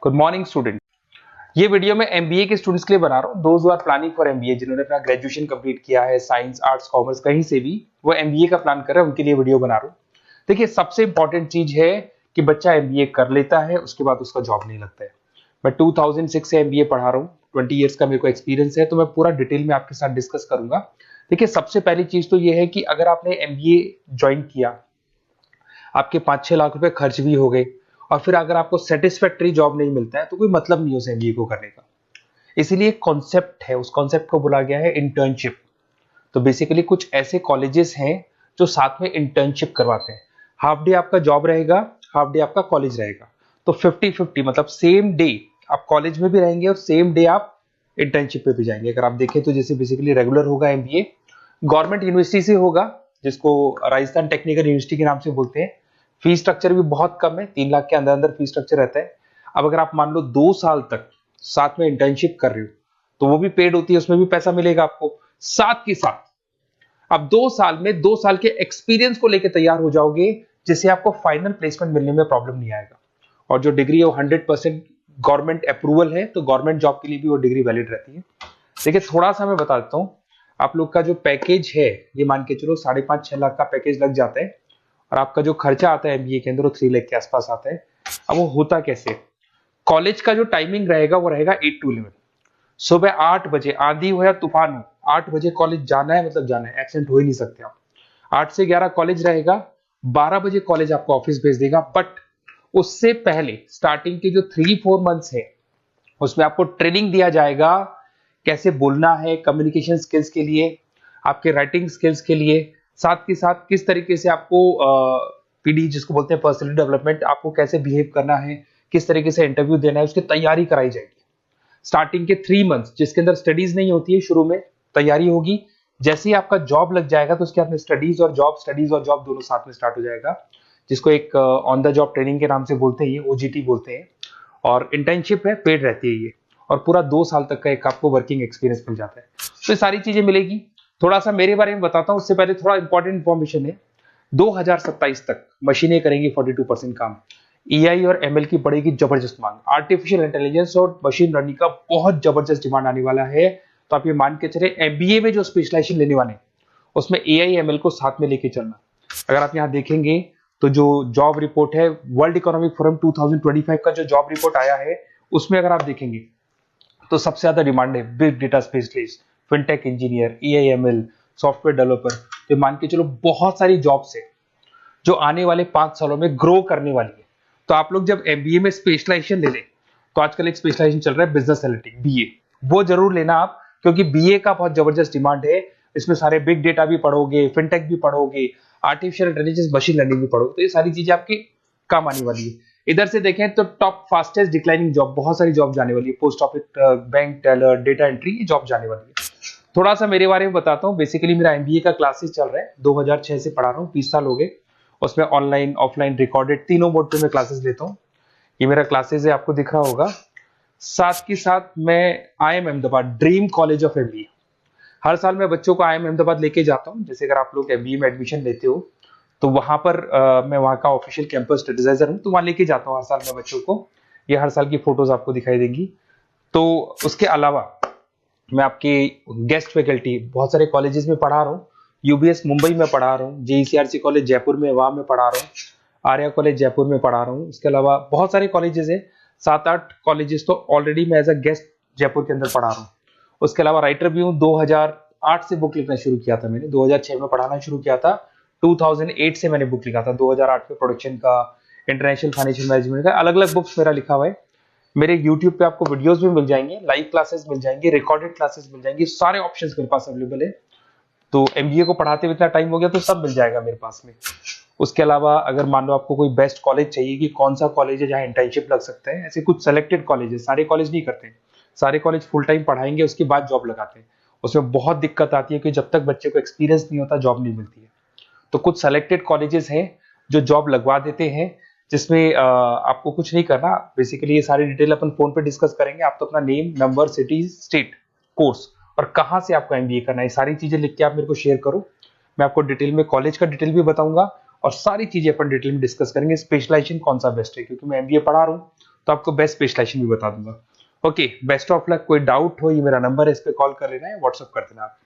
Good morning student. ये video मैं MBA के स्टूडेंट्स के लिए बना रहा हूँ। Those who are planning for MBA, जिन्होंने अपना ग्रेजुएशन कंप्लीट किया है, साइंस आर्ट्स कॉमर्स कहीं से भी वो एमबीए का प्लान कर रहे हैं, उनके लिए वीडियो बना रहा हूँ। देखिए, सबसे इंपॉर्टेंट चीज है कि बच्चा एमबीए कर लेता है, उसके बाद उसका जॉब नहीं लगता है। मैं 2006 से एमबीए पढ़ा रहा हूँ, 20 ईयर्स का मेरे को एक्सपीरियंस है, तो मैं पूरा डिटेल में आपके साथ डिस्कस करूंगा। देखिए, सबसे पहली चीज तो ये है कि अगर आपने एमबीए ज्वाइन किया, आपके 5-6 लाख रुपए खर्च भी हो गए और फिर अगर आपको सेटिस्फैक्टरी जॉब नहीं मिलता है तो कोई मतलब नहीं उस एमबीए को करने का। इसीलिए कॉन्सेप्ट है, उस कॉन्सेप्ट को बोला गया है इंटर्नशिप। तो बेसिकली कुछ ऐसे कॉलेजेस हैं जो साथ में इंटर्नशिप करवाते हैं। हाफ डे आपका जॉब रहेगा, हाफ डे आपका कॉलेज रहेगा। तो 50-50 मतलब सेम डे आप कॉलेज में भी रहेंगे और सेम डे आप इंटर्नशिप पे भी जाएंगे। अगर आप देखें तो जैसे बेसिकली रेगुलर होगा एमबीए, गवर्नमेंट यूनिवर्सिटी से होगा, जिसको राजस्थान टेक्निकल यूनिवर्सिटी के नाम से बोलते हैं। फीस स्ट्रक्चर भी बहुत कम है, 3 लाख के अंदर अंदर फीस स्ट्रक्चर रहता है। अब अगर आप मान लो 2 साल तक साथ में इंटर्नशिप कर रहे हो तो वो भी पेड होती है, उसमें भी पैसा मिलेगा आपको। साथ के साथ अब 2 साल में 2 साल के एक्सपीरियंस को लेकर तैयार हो जाओगे, जिससे आपको फाइनल प्लेसमेंट मिलने में प्रॉब्लम नहीं आएगा। और जो डिग्री है वो 100% गवर्नमेंट अप्रूवल है, तो गवर्नमेंट जॉब के लिए भी वो डिग्री वैलिड रहती है। देखिए, थोड़ा सा मैं बता देता हूँ। आप लोग का जो पैकेज है, ये मान के चलो 5.5-6 लाख का पैकेज लग जाता है और आपका जो खर्चा आता है एमबीए के अंदर वो 3 लाख के आसपास आता है। अब वो होता कैसे? कॉलेज का जो टाइमिंग रहेगा वो रहेगा 8 to 11। सुबह 8 बजे, आंधी हो या तूफान हो, 8 बजे कॉलेज जाना है, मतलब जाना है, एब्सेंट हो ही नहीं सकते आप। 8 से 11 कॉलेज रहेगा, 12 बजे कॉलेज आपको ऑफिस भेज देगा। बट उससे पहले स्टार्टिंग के जो 3-4 मंथ्स है उसमें आपको ट्रेनिंग दिया जाएगा, कैसे बोलना है, कम्युनिकेशन स्किल्स के लिए, आपके राइटिंग स्किल्स के लिए, साथ के साथ किस तरीके से आपको पीडी जिसको बोलते हैं पर्सनैलिटी डेवलपमेंट, आपको कैसे बिहेव करना है, किस तरीके से इंटरव्यू देना है, उसकी तैयारी कराई जाएगी। स्टार्टिंग के 3 मंथ्स जिसके अंदर स्टडीज नहीं होती है, शुरू में तैयारी होगी। जैसे ही आपका जॉब लग जाएगा तो उसके बाद में स्टडीज और जॉब दोनों साथ में स्टार्ट हो जाएगा, जिसको एक ऑन द जॉब ट्रेनिंग के नाम से बोलते हैं, ये ओजीटी बोलते हैं। और इंटर्नशिप है, पेड रहती है ये, और पूरा 2 साल तक का एक आपको वर्किंग एक्सपीरियंस मिल जाता है। तो ये सारी चीजें मिलेगी। थोड़ा सा मेरे बारे में बताता हूँ, उससे पहले थोड़ा इंपॉर्टेंट इंफॉर्मेशन है। 2027 तक मशीनें करेंगी 42% काम। एआई और एमएल की बढ़ेगी जबरदस्त मांग। आर्टिफिशियल इंटेलिजेंस और मशीन लर्निंग का बहुत जबरदस्त डिमांड आने वाला है। तो आप ये मान के चले, एमबीए में जो स्पेशलाइजेशन लेने वाले उसमें एआई एमएल को साथ में लेके चलना। अगर आप यहाँ देखेंगे तो जो जॉब रिपोर्ट है, वर्ल्ड इकोनॉमिक फोरम 2025 का जो जॉब रिपोर्ट आया है, उसमें अगर आप देखेंगे तो सबसे ज्यादा डिमांड है big data specialist, fintech engineer, AIML, software developer. तो मान के चलो बहुत सारी जॉब्स है जो आने वाले 5 सालों में ग्रो करने वाली है। तो आप लोग जब एमबीए में स्पेशलाइजेशन ले लें, तो आजकल एक स्पेशलाइजेशन चल रहा है बिजनेस एनालिटिक्स, बीए, वो जरूर लेना आप, क्योंकि बीए का बहुत जबरदस्त डिमांड है। इसमें सारे बिग डेटा भी पढ़ोगे, फिनटेक भी पढ़ोगे, आर्टिफिशियल इंटेलिजेंस, मशीन लर्निंग भी पढ़ोगे, तो ये सारी चीजें आपकी काम आने वाली है। इधर से देखें तो टॉप फास्टेस्ट डिक्लाइनिंग जॉब, बहुत सारी जॉब जाने वाली है, post office, bank teller, data entry, ये जॉब जाने वाली है। थोड़ा सा मेरे बारे में बताता हूँ। बेसिकली मेरा एमबीए का क्लासेस चल रहा है, 2006 से पढ़ा रहा हूँ, 20 साल हो गए। उसमें ऑनलाइन, ऑफलाइन, रिकॉर्डेड, तीनों मोड पे मैं क्लासेस लेता हूँ। ये मेरा क्लासेस है, आपको दिख रहा होगा। साथ के साथ मैं IIM Ahmedabad, dream college of MBA, हर साल मैं बच्चों को IIM अहमदाबाद लेके जाता हूँ। जैसे अगर आप लोग एमबीए में एडमिशन लेते हो तो वहां पर मैं वहां का ऑफिशियल कैंपस एडवाइजर हूँ, तो वहां लेके जाता हूँ हर साल मैं बच्चों को। ये हर साल की फोटोज आपको दिखाई देंगी। तो उसके अलावा मैं आपके गेस्ट फैकल्टी बहुत सारे कॉलेजेस में पढ़ा रहा हूँ। यूबीएस मुंबई में पढ़ा रहा हूँ, जेईसीआरसी कॉलेज जयपुर में, वहां में पढ़ा रहा हूँ, आर्या कॉलेज जयपुर में पढ़ा रहा हूँ। इसके अलावा बहुत सारे कॉलेजेस है, 7-8 कॉलेजेस तो ऑलरेडी मैं एज अ गेस्ट जयपुर के अंदर पढ़ा रहा हूँ। उसके अलावा राइटर भी हूँ। 2008 से बुक लिखना शुरू किया था मैंने, 2006 में पढ़ाना शुरू किया था, 2008 से मैंने बुक लिखा था। 2008 में प्रोडक्शन का, इंटरनेशनल फाइनेंशियल मैनेजमेंट का, अलग अलग बुक्स मेरा लिखा हुआ है। मेरे यूट्यूब पे आपको वीडियोस भी मिल जाएंगे, लाइव क्लासेस मिल जाएंगे, रिकॉर्डेड क्लासेस मिल जाएंगे, सारे ऑप्शंस मेरे पास अवेलेबल है। तो एमबीए को पढ़ाते हुए इतना टाइम हो गया तो सब मिल जाएगा मेरे पास में। उसके अलावा अगर मान लो आपको कोई बेस्ट कॉलेज चाहिए कि कौन सा कॉलेज है जहाँ इंटर्नशिप लग सकते हैं, ऐसे कुछ सेलेक्टेड कॉलेज है, सारे कॉलेज नहीं करते, सारे कॉलेज फुल टाइम पढ़ाएंगे उसके बाद जॉब लगाते हैं। उसमें बहुत दिक्कत आती है कि जब तक बच्चे को एक्सपीरियंस नहीं होता जॉब नहीं मिलती है। तो कुछ सेलेक्टेड कॉलेजेस हैं जो जॉब लगवा देते हैं, जिसमें आपको कुछ नहीं करना। बेसिकली ये सारी डिटेल अपन फोन पे डिस्कस करेंगे। आप तो अपना name, number, city, state, course और कहाँ से आपको एमबीए करना है, सारी चीजें लिख के आप मेरे को शेयर करो। मैं आपको डिटेल में कॉलेज का डिटेल भी बताऊंगा और सारी चीजें अपन डिटेल में डिस्कस करेंगे। स्पेशलाइजेशन कौन सा बेस्ट है, क्योंकि मैं एमबीए पढ़ा रहा हूँ तो आपको बेस्ट स्पेशलाइजेशन भी बता दूंगा। Okay, best of luck. कोई डाउट हो, ये मेरा नंबर है, इस पे कॉल कर लेना है, व्हाट्सअप कर देना आप।